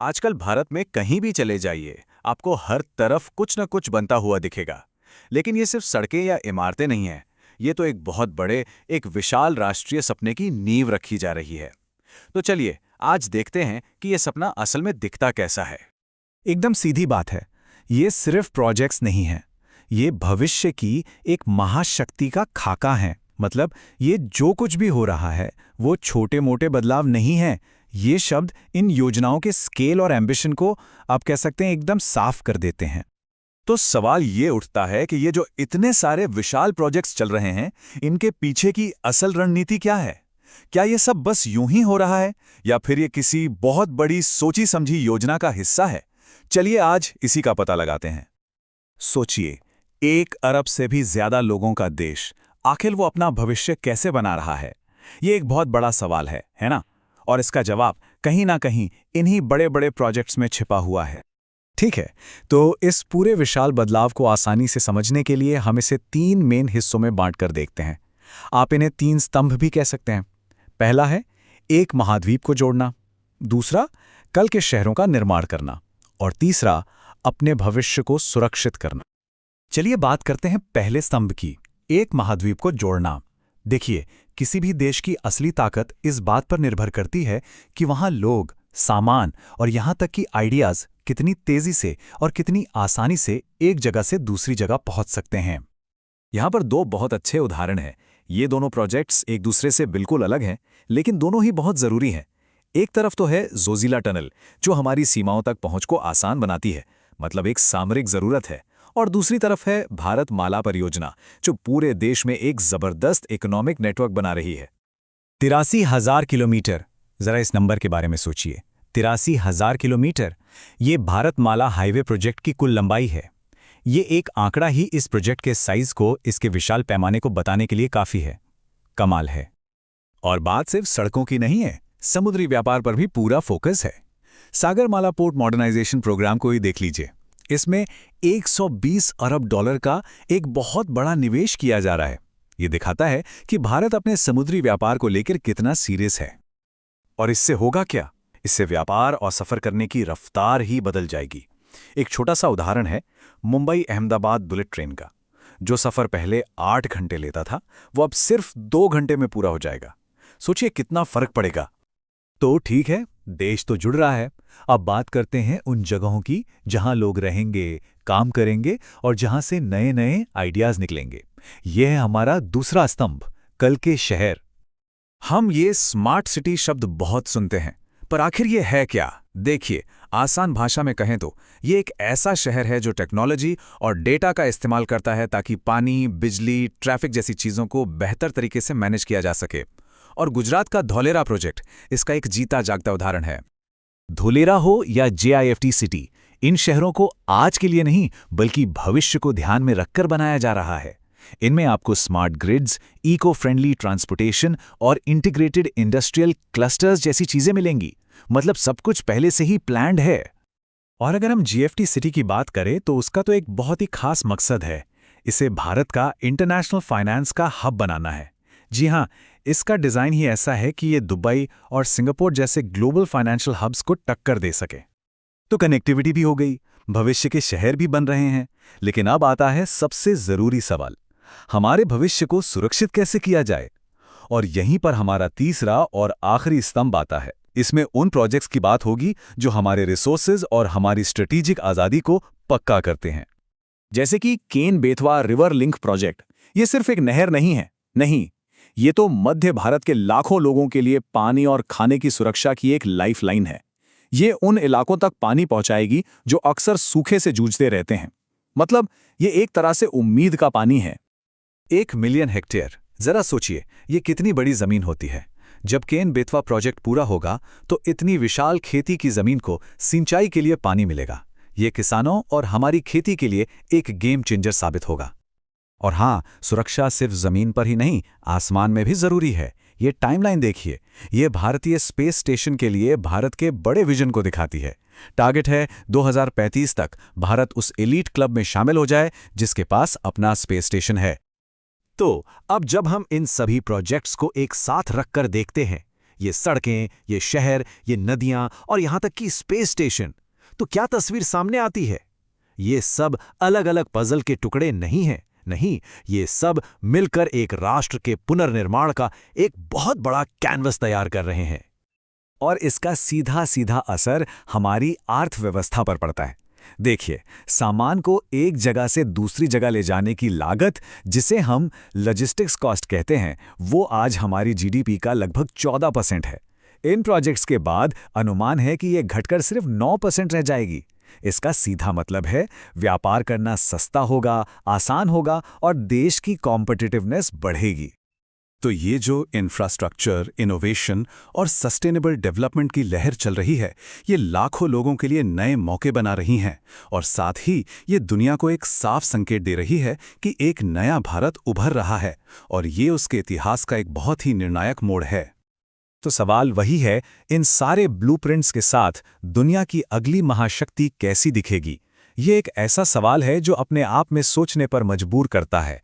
आजकल भारत में कहीं भी चले जाइए, आपको हर तरफ कुछ न कुछ बनता हुआ दिखेगा। लेकिन ये सिर्फ सड़कें या इमारतें नहीं हैं। ये तो एक बहुत बड़े, एक विशाल राष्ट्रीय सपने की नींव रखी जा रही है। तो चलिए, आज देखते हैं कि ये सपना असल में दिखता कैसा है। एकदम सीधी बात है। ये सिर्फ प्रोजेक्ट्स नहीं हैं। ये भविष्य की एक महाशक्ति का खाका है। मतलब ये जो कुछ भी हो रहा है वो छोटे मोटे बदलाव नहीं है। ये शब्द इन योजनाओं के स्केल और एम्बिशन को आप कह सकते हैं एकदम साफ कर देते हैं। तो सवाल ये उठता है कि ये जो इतने सारे विशाल प्रोजेक्ट्स चल रहे हैं, इनके पीछे की असल रणनीति क्या है? क्या ये सब बस यूं ही हो रहा है, या फिर ये किसी बहुत बड़ी सोची समझी योजना का हिस्सा है? चलिए आज इसी का पता लगाते हैं। सोचिए, 1 अरब से भी ज्यादा लोगों का देश, आखिर वो अपना भविष्य कैसे बना रहा है? ये एक बहुत बड़ा सवाल है ना? और इसका जवाब कहीं ना कहीं इन्हीं बड़े बड़े प्रोजेक्ट्स में छिपा हुआ है। ठीक है, तो इस पूरे विशाल बदलाव को आसानी से समझने के लिए हम इसे 3 मेन हिस्सों में बांटकर देखते हैं। आप इन्हें 3 स्तंभ भी कह सकते हैं। पहला है एक महाद्वीप को जोड़ना, दूसरा कल के शहरों का निर्माण करना, और तीसरा अपने भविष्य को सुरक्षित करना। चलिए बात करते हैं पहले स्तंभ की, एक महाद्वीप को जोड़ना। देखिए, किसी भी देश की असली ताकत इस बात पर निर्भर करती है कि वहां लोग, सामान और यहां तक कि आइडियाज कितनी तेजी से और कितनी आसानी से एक जगह से दूसरी जगह पहुंच सकते हैं। यहाँ पर 2 बहुत अच्छे उदाहरण हैं। ये दोनों प्रोजेक्ट्स एक दूसरे से बिल्कुल अलग हैं, लेकिन दोनों ही बहुत जरूरी हैं। एक तरफ तो है जोजिला टनल, जो हमारी सीमाओं तक पहुंच को आसान बनाती है, मतलब एक सामरिक जरूरत है। और दूसरी तरफ है भारत माला परियोजना, जो पूरे देश में एक जबरदस्त इकोनॉमिक नेटवर्क बना रही है। 83,000 किलोमीटर, जरा इस नंबर के बारे में सोचिए। 83,000 किलोमीटर, ये भारतमाला हाईवे प्रोजेक्ट की कुल लंबाई है। ये एक आंकड़ा ही इस प्रोजेक्ट के साइज को, इसके विशाल पैमाने को बताने के लिए काफी है। कमाल है। और बात सिर्फ सड़कों की नहीं है, समुद्री व्यापार पर भी पूरा फोकस है। सागरमाला पोर्ट मॉडर्नाइजेशन प्रोग्राम को ही देख लीजिए। इसमें 120 अरब डॉलर का एक बहुत बड़ा निवेश किया जा रहा है। ये दिखाता है कि भारत अपने समुद्री व्यापार को लेकर कितना सीरियस है। और इससे होगा क्या? इससे व्यापार और सफर करने की रफ्तार ही बदल जाएगी। एक छोटा सा उदाहरण है मुंबई अहमदाबाद बुलेट ट्रेन का। जो सफर पहले 8 घंटे लेता था, वो अब सिर्फ 2 घंटे में पूरा हो जाएगा। सोचिए कितना फर्क पड़ेगा। तो ठीक है, देश तो जुड़ रहा है। अब बात करते हैं उन जगहों की जहां लोग रहेंगे, काम करेंगे और जहां से नए नए आइडियाज निकलेंगे। यह है हमारा दूसरा स्तंभ, कल के शहर। हम ये स्मार्ट सिटी शब्द बहुत सुनते हैं, पर आखिर ये है क्या? देखिए, आसान भाषा में कहें तो ये एक ऐसा शहर है जो टेक्नोलॉजी और डेटा का इस्तेमाल करता है ताकि पानी, बिजली, ट्रैफिक जैसी चीज़ों को बेहतर तरीके से मैनेज किया जा सके। और गुजरात का धौलेरा प्रोजेक्ट इसका एक जीता जागता उदाहरण है। धुलेरा हो या JIFT सिटी, इन शहरों को आज के लिए नहीं बल्कि भविष्य को ध्यान में रखकर बनाया जा रहा है। इनमें आपको smart grids, eco friendly transportation और इंटीग्रेटेड इंडस्ट्रियल क्लस्टर्स जैसी चीजें मिलेंगी। मतलब सब कुछ पहले से ही प्लान्ड है। और अगर हम GFT सिटी की बात करें तो उसका तो एक बहुत ही खास मकसद है। इसे भारत का इंटरनेशनल फाइनेंस का हब बनाना है। जी हाँ, इसका डिजाइन ही ऐसा है कि ये दुबई और सिंगापुर जैसे ग्लोबल फाइनेंशियल हब्स को टक्कर दे सके। तो कनेक्टिविटी भी हो गई, भविष्य के शहर भी बन रहे हैं। लेकिन अब आता है सबसे जरूरी सवाल, हमारे भविष्य को सुरक्षित कैसे किया जाए? और यहीं पर हमारा तीसरा और आखिरी स्तंभ आता है। इसमें उन प्रोजेक्ट्स की बात होगी जो हमारे रिसोर्सेज और हमारी स्ट्रेटेजिक आजादी को पक्का करते हैं। जैसे कि Ken Betwa river link project. ये सिर्फ एक नहर नहीं है, नहीं, ये तो मध्य भारत के लाखों लोगों के लिए पानी और खाने की सुरक्षा की एक लाइफलाइन है। ये उन इलाकों तक पानी पहुंचाएगी जो अक्सर सूखे से जूझते रहते हैं। मतलब ये एक तरह से उम्मीद का पानी है। 1 मिलियन हेक्टेयर, जरा सोचिए ये कितनी बड़ी जमीन होती है। जब केन बेतवा प्रोजेक्ट पूरा होगा तो इतनी विशाल खेती की जमीन को सिंचाई के लिए पानी मिलेगा। ये किसानों और हमारी खेती के लिए एक गेम चेंजर साबित होगा। और हाँ, सुरक्षा सिर्फ जमीन पर ही नहीं, आसमान में भी जरूरी है। ये टाइमलाइन देखिए, ये भारतीय स्पेस स्टेशन के लिए भारत के बड़े विजन को दिखाती है। टारगेट है 2035 तक भारत उस एलीट क्लब में शामिल हो जाए जिसके पास अपना स्पेस स्टेशन है। तो अब जब हम इन सभी प्रोजेक्ट्स को एक साथ रखकर देखते हैं, ये सड़कें, ये शहर, ये नदियां और यहां तक कि स्पेस स्टेशन। तो क्या तस्वीर सामने आती है? ये सब अलग-अलग पजल के टुकड़े नहीं हैं। नहीं, ये सब मिलकर एक राष्ट्र के पुनर्निर्माण का एक बहुत बड़ा कैनवस तैयार कर रहे हैं। और इसका सीधा सीधा असर हमारी अर्थव्यवस्था पर पड़ता है। देखिए, सामान को एक जगह से दूसरी जगह ले जाने की लागत, जिसे हम लॉजिस्टिक्स कॉस्ट कहते हैं, वो आज हमारी जीडीपी का लगभग 14% है। इन प्रोजेक्ट्स के बाद अनुमान है कि ये घटकर सिर्फ 9% रह जाएगी। इसका सीधा मतलब है व्यापार करना सस्ता होगा, आसान होगा और देश की कॉम्पिटिटिवनेस बढ़ेगी। तो ये जो इंफ्रास्ट्रक्चर, इनोवेशन और सस्टेनेबल डेवलपमेंट की लहर चल रही है, ये लाखों लोगों के लिए नए मौके बना रही हैं और साथ ही ये दुनिया को एक साफ संकेत दे रही है कि एक नया भारत उभर रहा है और ये उसके इतिहास का एक बहुत ही निर्णायक मोड़ है। तो सवाल वही है, इन सारे ब्लूप्रिंट्स के साथ दुनिया की अगली महाशक्ति कैसी दिखेगी? ये एक ऐसा सवाल है जो अपने आप में सोचने पर मजबूर करता है।